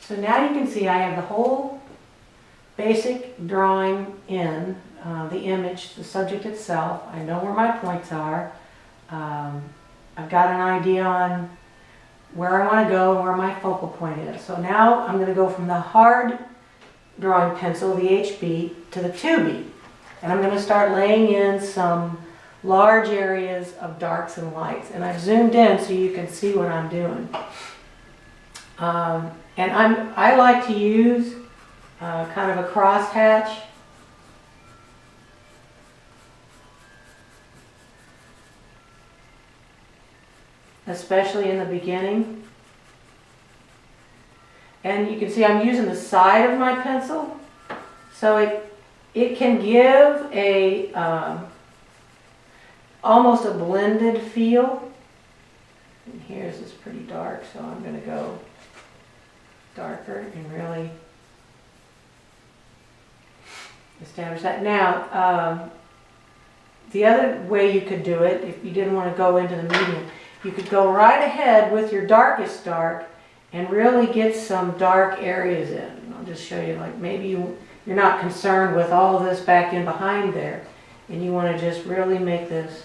So now you can see I have the whole basic drawing in, the image, the subject itself. I know where my points are. I've got an idea on where I want to go and where my focal point is. So now I'm going to go from the hard drawing pencil, the HB, to the 2B. And I'm going to start laying in some large areas of darks and lights. And I've zoomed in so you can see what I'm doing. And I like to use kind of a crosshatch. Especially in the beginning. And you can see I'm using the side of my pencil. So it can give a almost a blended feel. And here's this pretty dark, so I'm going to go darker and really establish that. Now, the other way you could do it, if you didn't want to go into the medium, you could go right ahead with your darkest dark and really get some dark areas in. And I'll just show you, like maybe you're not concerned with all this back in behind there, and you want to just really make this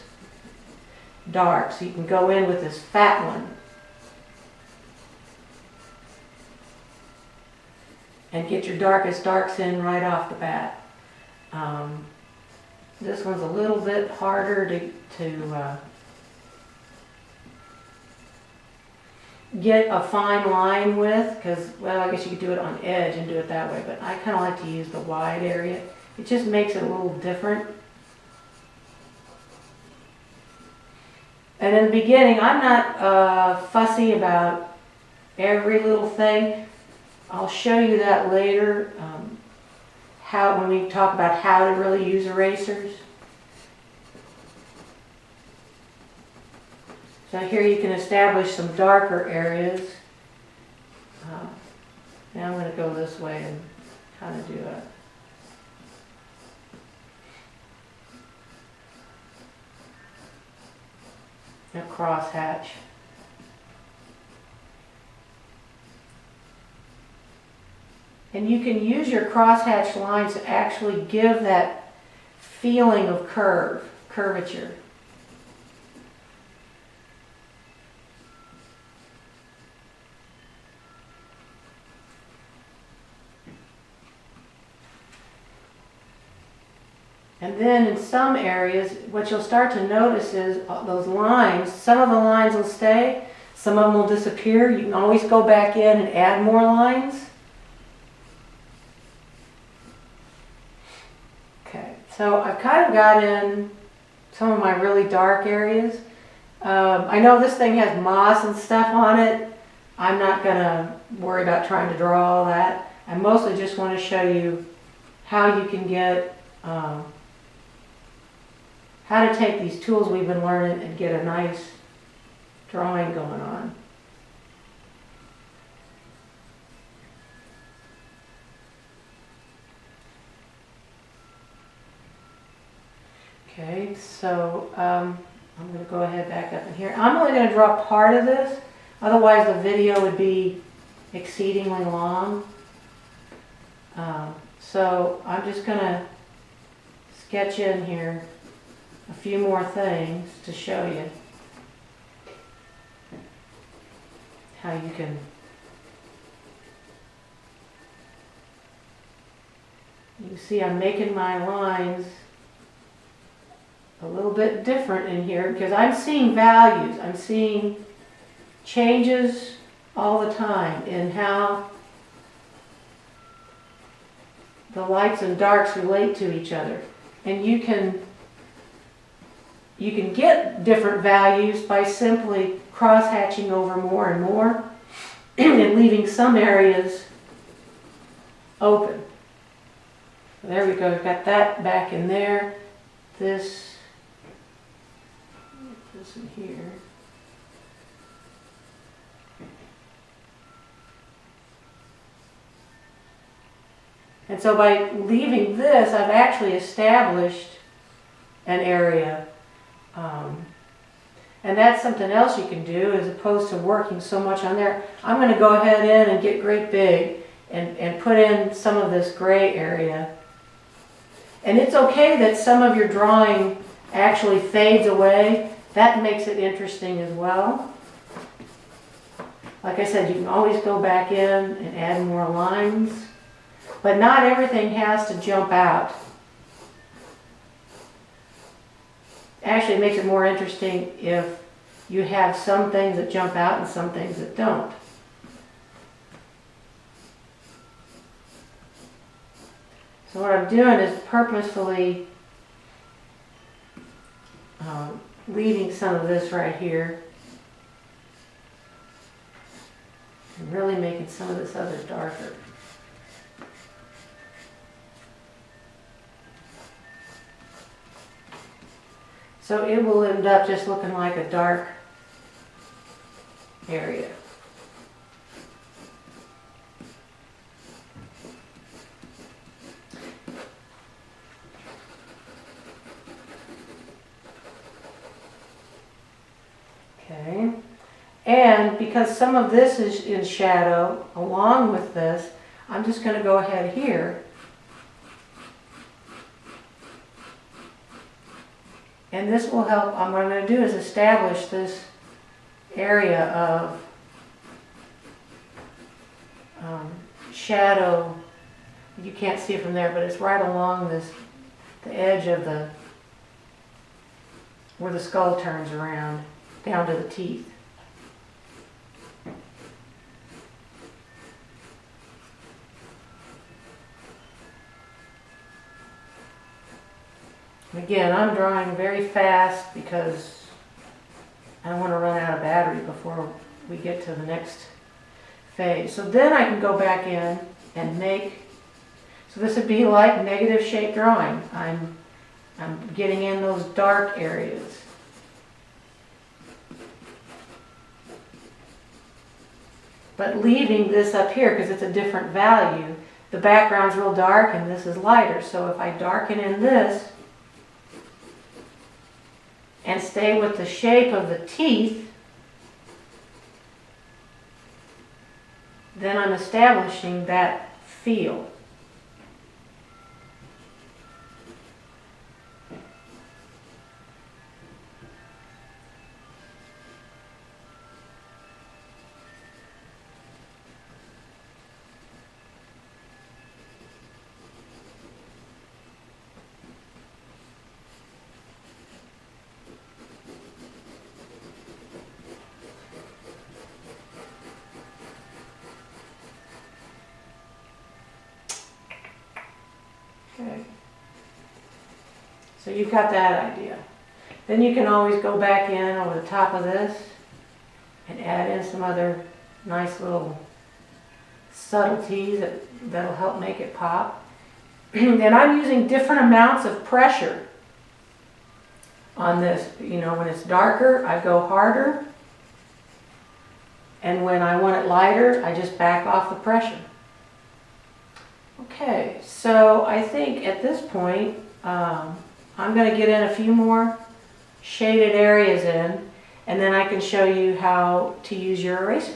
dark. So you can go in with this fat one and get your darkest darks in right off the bat. This one's a little bit harder to get a fine line with, because, well, I guess you could do it on edge and do it that way, but I kind of like to use the wide area. It just makes it a little different. And in the beginning, I'm not fussy about every little thing. I'll show you that later, when we talk about how to really use erasers. So here you can establish some darker areas. Now I'm going to go this way and kind of do a crosshatch. And you can use your crosshatch lines to actually give that feeling of curvature. And then in some areas, what you'll start to notice is those lines, some of the lines will stay, some of them will disappear. You can always go back in and add more lines. Okay, so I've kind of got in some of my really dark areas. I know this thing has moss and stuff on it. I'm not going to worry about trying to draw all that. I mostly just want to show you how you can get how to take these tools we've been learning and get a nice drawing going on. Okay, so I'm going to go ahead back up in here. I'm only going to draw part of this, otherwise the video would be exceedingly long. So I'm just going to sketch in here a few more things to show you how you can see I'm making my lines a little bit different in here because I'm seeing values. I'm seeing changes all the time in how the lights and darks relate to each other. And you can get different values by simply cross-hatching over more and more and leaving some areas open. There we go, we've got that back in there. This in here. And so by leaving this, I've actually established an area. And that's something else you can do as opposed to working so much on there. I'm going to go ahead in and get great big and put in some of this gray area. And it's okay that some of your drawing actually fades away. That makes it interesting as well. Like I said, you can always go back in and add more lines, but not everything has to jump out. Actually, it makes it more interesting if you have some things that jump out and some things that don't. So what I'm doing is purposefully leaving some of this right here and really making some of this other darker. So it will end up just looking like a dark area. Okay, and because some of this is in shadow along with this, I'm just going to go ahead here and this will help. What I'm going to do is establish this area of shadow. You can't see it from there, but it's right along the edge of where the skull turns around, down to the teeth. Again, I'm drawing very fast because I don't want to run out of battery before we get to the next phase. So then I can go back in and make, so this would be like negative shape drawing. I'm getting in those dark areas. But leaving this up here because it's a different value. The background's real dark and this is lighter. So if I darken in this and stay with the shape of the teeth, then I'm establishing that feel. Okay. So you've got that idea. Then you can always go back in over the top of this and add in some other nice little subtleties that'll help make it pop. And I'm using different amounts of pressure on this. You know, when it's darker, I go harder. And when I want it lighter, I just back off the pressure. Okay, so I think at this point, I'm going to get in a few more shaded areas in, and then I can show you how to use your erasers.